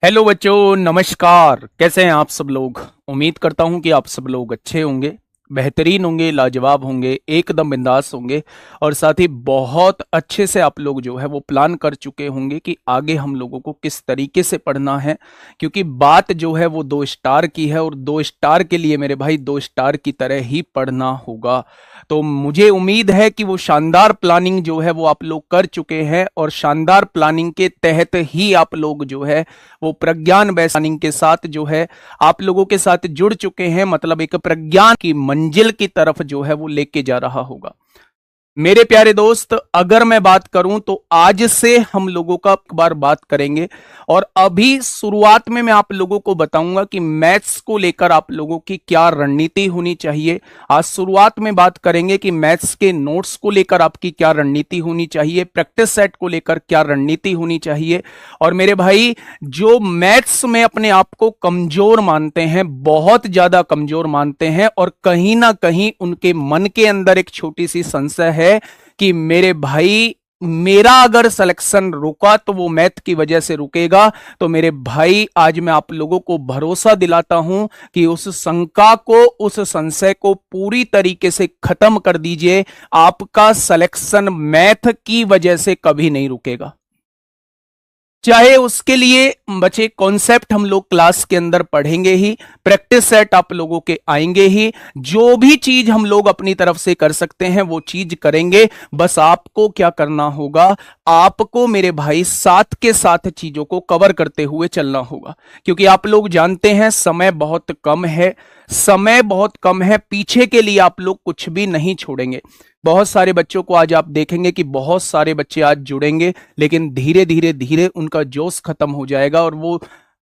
Hello बच्चों, नमस्कार। कैसे हैं आप सब लोग। उम्मीद करता हूं कि आप सब लोग अच्छे होंगे, बेहतरीन होंगे, लाजवाब होंगे, एकदम बिंदास होंगे। और साथ ही बहुत अच्छे से आप लोग जो है वो प्लान कर चुके होंगे कि आगे हम लोगों को किस तरीके से पढ़ना है, क्योंकि बात जो है वो 2 स्टार की है और 2 स्टार के लिए मेरे भाई 2 स्टार की तरह ही पढ़ना होगा। तो मुझे उम्मीद है कि वो शानदार प्लानिंग जो है वो आप लोग कर चुके हैं और शानदार प्लानिंग के तहत ही आप लोग जो है वो प्रज्ञान बेस्ट प्लानिंग के साथ जो है आप लोगों के साथ जुड़ चुके हैं। मतलब एक प्रज्ञान की मंजिल की तरफ जो है वो लेके जा रहा होगा। मेरे प्यारे दोस्त, अगर मैं बात करूं तो आज से हम लोगों का एक बार बात करेंगे और अभी शुरुआत में मैं आप लोगों को बताऊंगा कि मैथ्स को लेकर आप लोगों की क्या रणनीति होनी चाहिए। आज शुरुआत में बात करेंगे कि मैथ्स के नोट्स को लेकर आपकी क्या रणनीति होनी चाहिए, प्रैक्टिस सेट को लेकर क्या रणनीति होनी चाहिए। और मेरे भाई, जो मैथ्स में अपने आप को कमजोर मानते हैं, बहुत ज्यादा कमजोर मानते हैं और कहीं ना कहीं उनके मन के अंदर एक छोटी सी संशय है कि मेरे भाई, मेरा अगर सिलेक्शन रुका तो वो मैथ की वजह से रुकेगा। तो मेरे भाई, आज मैं आप लोगों को भरोसा दिलाता हूं कि उस शंका को, उस संशय को पूरी तरीके से खत्म कर दीजिए। आपका सिलेक्शन मैथ की वजह से कभी नहीं रुकेगा। चाहे उसके लिए बच्चे कॉन्सेप्ट हम लोग क्लास के अंदर पढ़ेंगे ही, प्रैक्टिस सेट आप लोगों के आएंगे ही, जो भी चीज हम लोग अपनी तरफ से कर सकते हैं वो चीज करेंगे। बस आपको क्या करना होगा, आपको मेरे भाई साथ के साथ चीजों को कवर करते हुए चलना होगा, क्योंकि आप लोग जानते हैं समय बहुत कम है, समय बहुत कम है। पीछे के लिए आप लोग कुछ भी नहीं छोड़ेंगे। बहुत सारे बच्चों को आज आप देखेंगे कि बहुत सारे बच्चे आज जुड़ेंगे, लेकिन धीरे धीरे धीरे उनका जोश खत्म हो जाएगा और वो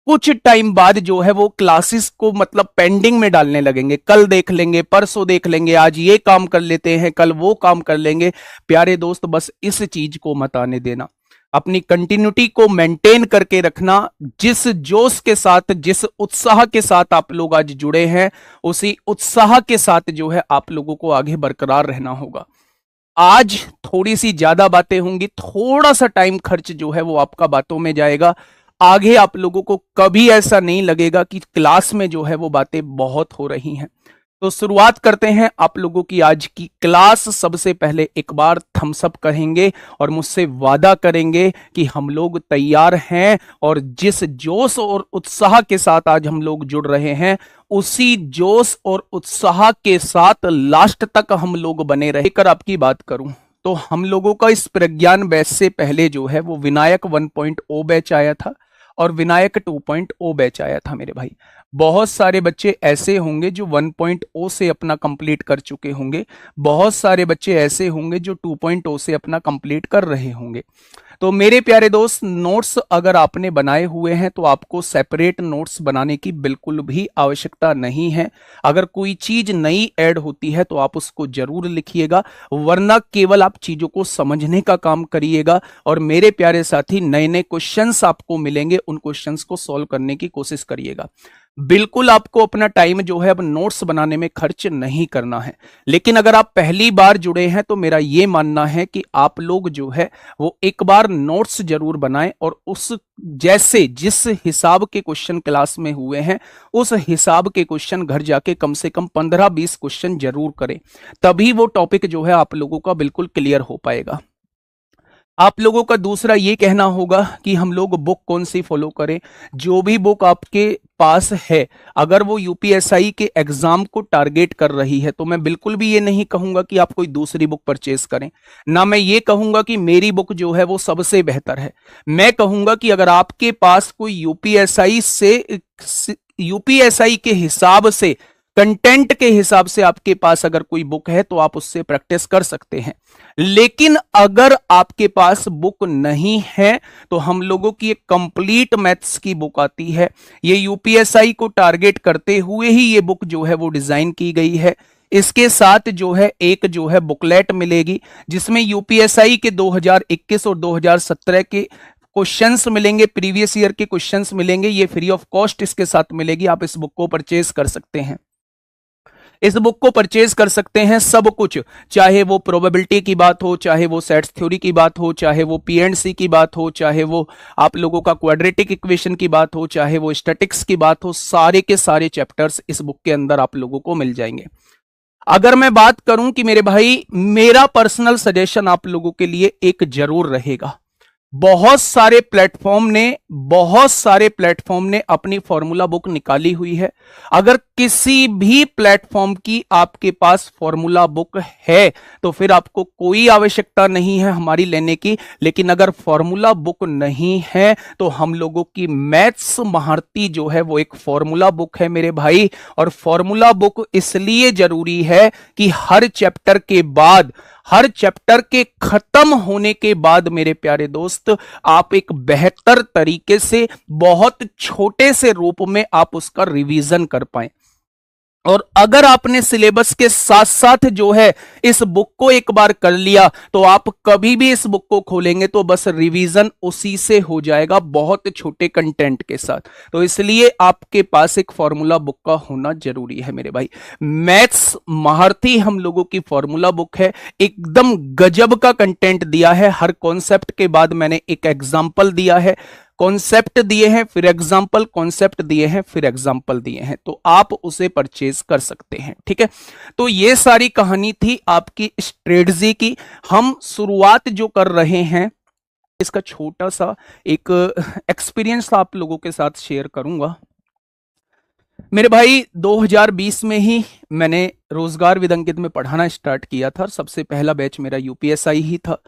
कुछ टाइम बाद जो है वो क्लासेस को मतलब पेंडिंग में डालने लगेंगे। कल देख लेंगे, परसों देख लेंगे, आज ये काम कर लेते हैं, कल वो काम कर लेंगे। प्यारे दोस्त, बस इस चीज को मत आने देना। अपनी कंटिन्यूटी को मेंटेन करके रखना। जिस जोश के साथ, जिस उत्साह के साथ आप लोग आज जुड़े हैं, उसी उत्साह के साथ जो है आप लोगों को आगे बरकरार रहना होगा। आज थोड़ी सी ज्यादा बातें होंगी, थोड़ा सा टाइम खर्च जो है वो आपका बातों में जाएगा। आगे आप लोगों को कभी ऐसा नहीं लगेगा कि क्लास में जो है वो बातें बहुत हो रही हैं। तो शुरुआत करते हैं आप लोगों की आज की क्लास। सबसे पहले एक बार थम्स अप करेंगे और मुझसे वादा करेंगे कि हम लोग तैयार हैं और जिस जोश और उत्साह के साथ आज हम लोग जुड़ रहे हैं, उसी जोश और उत्साह के साथ लास्ट तक हम लोग बने रहेकर आपकी बात करूं तो हम लोगों का इस प्रज्ञान बैच से पहले जो है वो विनायक 1.0 बैच आया था और विनायक 2.0 बैच आया था। मेरे भाई, बहुत सारे बच्चे ऐसे होंगे जो 1.0 से अपना कंप्लीट कर चुके होंगे, बहुत सारे बच्चे ऐसे होंगे जो 2.0 से अपना कंप्लीट कर रहे होंगे। तो मेरे प्यारे दोस्त, नोट्स अगर आपने बनाए हुए हैं तो आपको सेपरेट नोट्स बनाने की बिल्कुल भी आवश्यकता नहीं है। अगर कोई चीज नई ऐड होती है तो आप उसको जरूर लिखिएगा, वरना केवल आप चीजों को समझने का काम करिएगा। और मेरे प्यारे साथी, नए नए क्वेश्चंस आपको मिलेंगे, उन क्वेश्चंस को सॉल्व करने की कोशिश करिएगा। बिल्कुल आपको अपना टाइम जो है अब नोट्स बनाने में खर्च नहीं करना है। लेकिन अगर आप पहली बार जुड़े हैं तो मेरा यह मानना है कि आप लोग जो है वो एक बार नोट्स जरूर बनाएं और उस जैसे जिस हिसाब के क्वेश्चन क्लास में हुए हैं उस हिसाब के क्वेश्चन घर जाके कम से कम 15-20 क्वेश्चन जरूर करें। तभी वो टॉपिक जो है आप लोगों का बिल्कुल क्लियर हो पाएगा। आप लोगों का दूसरा ये कहना होगा कि हम लोग बुक कौन सी फॉलो करें। जो भी बुक आपके पास है, अगर वो यूपीएसआई के एग्जाम को टारगेट कर रही है तो मैं बिल्कुल भी ये नहीं कहूंगा कि आप कोई दूसरी बुक परचेस करें, ना मैं ये कहूंगा कि मेरी बुक जो है वो सबसे बेहतर है। मैं कहूंगा कि अगर आपके पास कोई यूपीएसआई के हिसाब से, कंटेंट के हिसाब से आपके पास अगर कोई बुक है तो आप उससे प्रैक्टिस कर सकते हैं। लेकिन अगर आपके पास बुक नहीं है तो हम लोगों की एक कंप्लीट मैथ्स की बुक आती है। ये यूपीएसआई को टारगेट करते हुए ही ये बुक जो है वो डिजाइन की गई है। इसके साथ जो है एक जो है बुकलेट मिलेगी जिसमें यूपीएसआई के 2021 और 2017 के क्वेश्चंस मिलेंगे, प्रीवियस ईयर के क्वेश्चंस मिलेंगे। ये फ्री ऑफ कॉस्ट इसके साथ मिलेगी, आप इस बुक को परचेज कर सकते हैं। इस बुक को परचेज कर सकते हैं सब कुछ, चाहे वो प्रोबेबिलिटी की बात हो, चाहे वो सेट्स थ्योरी की बात हो, चाहे वो पी एंड सी की बात हो, चाहे वो आप लोगों का क्वाड्रेटिक इक्वेशन की बात हो, चाहे वो स्टैटिक्स की बात हो, सारे के सारे चैप्टर्स इस बुक के अंदर आप लोगों को मिल जाएंगे। अगर मैं बात करूं कि मेरे भाई मेरा पर्सनल सजेशन आप लोगों के लिए एक जरूर रहेगा, बहुत सारे प्लेटफॉर्म ने अपनी फॉर्मूला बुक निकाली हुई है। अगर किसी भी प्लेटफॉर्म की आपके पास फॉर्मूला बुक है तो फिर आपको कोई आवश्यकता नहीं है हमारी लेने की, लेकिन अगर फॉर्मूला बुक नहीं है तो हम लोगों की मैथ्स महारती जो है वो एक फॉर्मूला बुक है मेरे भाई। और फॉर्मूला बुक इसलिए जरूरी है कि हर चैप्टर के खत्म होने के बाद मेरे प्यारे दोस्त आप एक बेहतर तरीके से बहुत छोटे से रूप में आप उसका रिवीजन कर पाएं। और अगर आपने सिलेबस के साथ साथ जो है इस बुक को एक बार कर लिया तो आप कभी भी इस बुक को खोलेंगे तो बस रिवीजन उसी से हो जाएगा, बहुत छोटे कंटेंट के साथ। तो इसलिए आपके पास एक फॉर्मूला बुक का होना जरूरी है मेरे भाई। मैथ्स महारथी हम लोगों की फॉर्मूला बुक है, एकदम गजब का कंटेंट दिया है। हर कॉन्सेप्ट के बाद मैंने एक एग्जाम्पल दिया है, कॉन्सेप्ट दिए हैं फिर एग्जाम्पल, कॉन्सेप्ट दिए हैं फिर एग्जाम्पल दिए हैं, तो आप उसे परचेज कर सकते हैं। ठीक है, तो ये सारी कहानी थी आपकी स्ट्रेटजी की। हम शुरुआत जो कर रहे हैं इसका छोटा सा एक एक्सपीरियंस आप लोगों के साथ शेयर करूंगा। मेरे भाई 2020 में ही मैंने रोजगार विद अंकित में पढ़ाना स्टार्ट किया था। सबसे पहला बैच मेरा यूपीएसआई ही था।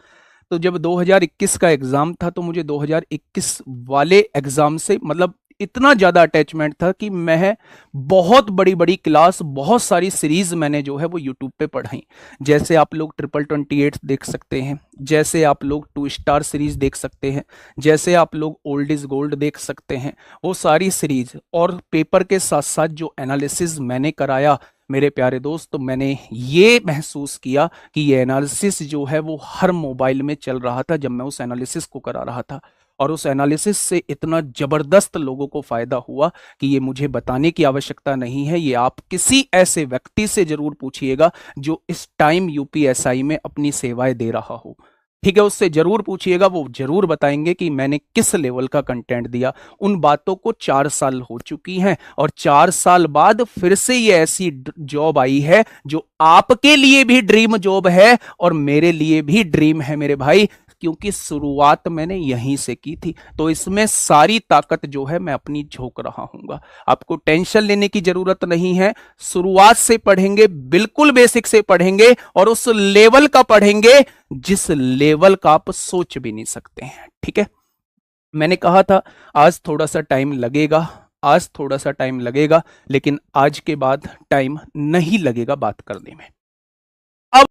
तो जब 2021 का एग्जाम था तो मुझे 2021 वाले एग्जाम से मतलब इतना ज्यादा अटैचमेंट था कि मैं बहुत बड़ी बड़ी क्लास, बहुत सारी सीरीज मैंने जो है वो यूट्यूब पे पढ़ाई। जैसे आप लोग 2828 देख सकते हैं, जैसे आप लोग 2 स्टार सीरीज देख सकते हैं, जैसे आप लोग ओल्ड इज गोल्ड देख सकते हैं, वो सारी सीरीज। और पेपर के साथ साथ जो एनालिसिस मैंने कराया मेरे प्यारे दोस्त, तो मैंने ये महसूस किया कि ये एनालिसिस जो है वो हर मोबाइल में चल रहा था जब मैं उस एनालिसिस को करा रहा था। और उस एनालिसिस से इतना जबरदस्त लोगों को फायदा हुआ कि ये मुझे बताने की आवश्यकता नहीं है, ये आप किसी ऐसे व्यक्ति से जरूर पूछिएगा जो इस टाइम यूपीएसआई में अपनी सेवाएं दे रहा हो। ठीक है, उससे जरूर पूछिएगा, वो जरूर बताएंगे कि मैंने किस लेवल का कंटेंट दिया। उन बातों को 4 साल हो चुकी हैं और 4 साल बाद फिर से ये ऐसी जॉब आई है जो आपके लिए भी ड्रीम जॉब है और मेरे लिए भी ड्रीम है मेरे भाई, क्योंकि शुरुआत मैंने यहीं से की थी। तो इसमें सारी ताकत जो है मैं अपनी झोंक रहा हूंगा। आपको टेंशन लेने की जरूरत नहीं है, शुरुआत से पढ़ेंगे, बिल्कुल बेसिक से पढ़ेंगे और उस लेवल का पढ़ेंगे जिस लेवल का आप सोच भी नहीं सकते हैं। ठीक है, मैंने कहा था आज थोड़ा सा टाइम लगेगा, लेकिन आज के बाद टाइम नहीं लगेगा बात करने में।